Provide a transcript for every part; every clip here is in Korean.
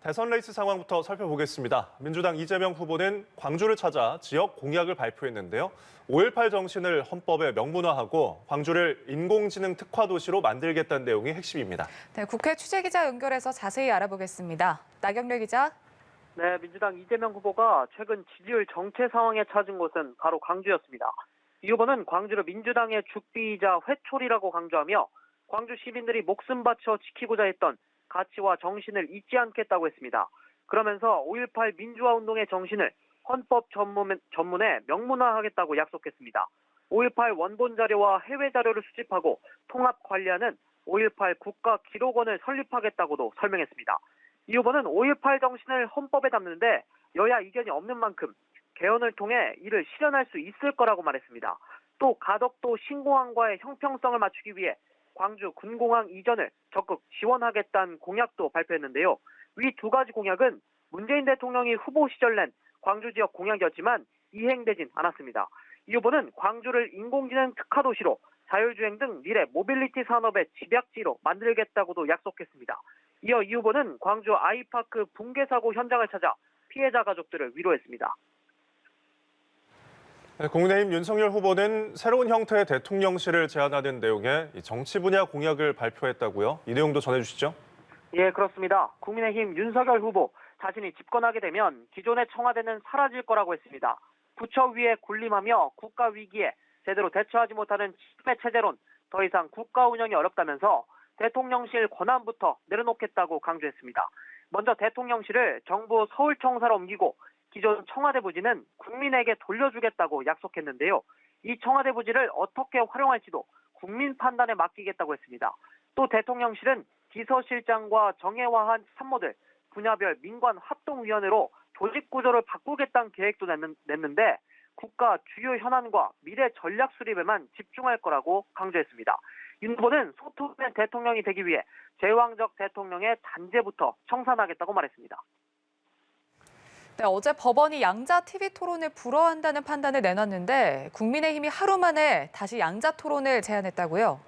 대선 레이스 상황부터 살펴보겠습니다. 민주당 이재명 후보는 광주를 찾아 지역 공약을 발표했는데요. 5.18 정신을 헌법에 명문화하고 광주를 인공지능 특화 도시로 만들겠다는 내용이 핵심입니다. 네, 국회 취재기자 연결해서 자세히 알아보겠습니다. 나경래 기자. 네, 민주당 이재명 후보가 최근 지지율 정체 상황에 찾은 곳은 바로 광주였습니다. 이 후보는 광주를 민주당의 죽비이자 회초리라고 강조하며 광주 시민들이 목숨 바쳐 지키고자 했던 가치와 정신을 잊지 않겠다고 했습니다. 그러면서 5.18 민주화 운동의 정신을 헌법 전문에 명문화하겠다고 약속했습니다. 5.18 원본 자료와 해외 자료를 수집하고 통합 관리하는 5.18 국가 기록원을 설립하겠다고도 설명했습니다. 이 후보는 5.18 정신을 헌법에 담는데 여야 이견이 없는 만큼 개헌을 통해 이를 실현할 수 있을 거라고 말했습니다. 또 가덕도 신공항과의 형평성을 맞추기 위해 광주 군공항 이전을 적극 지원하겠다는 공약도 발표했는데요. 위 두 가지 공약은 문재인 대통령이 후보 시절 낸 광주 지역 공약이었지만 이행되진 않았습니다. 이 후보는 광주를 인공지능 특화도시로 자율주행 등 미래 모빌리티 산업의 집약지로 만들겠다고도 약속했습니다. 이어 이 후보는 광주 아이파크 붕괴 사고 현장을 찾아 피해자 가족들을 위로했습니다. 국민의힘 윤석열 후보는 새로운 형태의 대통령실을 제안하는 내용의 정치 분야 공약을 발표했다고요? 이 내용도 전해주시죠. 예, 그렇습니다. 국민의힘 윤석열 후보 자신이 집권하게 되면 기존의 청와대는 사라질 거라고 했습니다. 부처 위에 군림하며 국가 위기에 제대로 대처하지 못하는 친매 체제론 더 이상 국가 운영이 어렵다면서 대통령실 권한부터 내려놓겠다고 강조했습니다. 먼저 대통령실을 정부 서울청사로 옮기고 기존 청와대 부지는 국민에게 돌려주겠다고 약속했는데요. 이 청와대 부지를 어떻게 활용할지도 국민 판단에 맡기겠다고 했습니다. 또 대통령실은 비서실장과 정예화한 참모들, 분야별 민관 합동위원회로 조직 구조를 바꾸겠다는 계획도 냈는데 국가 주요 현안과 미래 전략 수립에만 집중할 거라고 강조했습니다. 윤 후보는 소통된 대통령이 되기 위해 제왕적 대통령의 단죄부터 청산하겠다고 말했습니다. 네, 어제 법원이 양자 TV 토론을 불허한다는 판단을 내놨는데 국민의힘이 하루 만에 다시 양자 토론을 제안했다고요?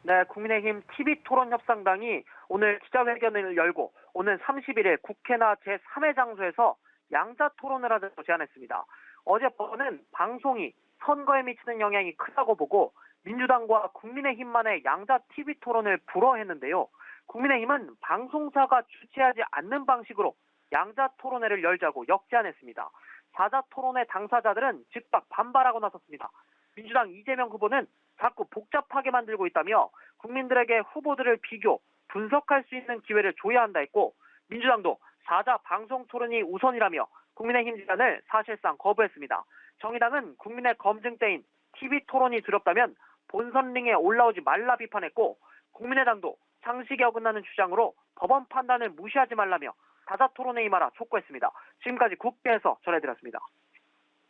네, 국민의힘 TV토론협상당이 오늘 기자회견을 열고 오는 31일 국회나 제3회 장소에서 양자 토론을 하자고 제안했습니다. 어제 법원은 방송이 선거에 미치는 영향이 크다고 보고 민주당과 국민의힘만의 양자 TV토론을 불허했는데요. 국민의힘은 방송사가 주최하지 않는 방식으로 양자 토론회를 열자고 역제안했습니다. 4자 토론회 당사자들은 즉각 반발하고 나섰습니다. 민주당 이재명 후보는 자꾸 복잡하게 만들고 있다며 국민들에게 후보들을 비교, 분석할 수 있는 기회를 줘야 한다 했고 민주당도 4자 방송 토론이 우선이라며 국민의힘 제안을 사실상 거부했습니다. 정의당은 국민의 검증대인 TV토론이 두렵다면 본선링에 올라오지 말라 비판했고 국민의당도 상식에 어긋나는 주장으로 법원 판단을 무시하지 말라며 4자 토론에 임하라 촉구했습니다. 지금까지 국회에서 전해드렸습니다.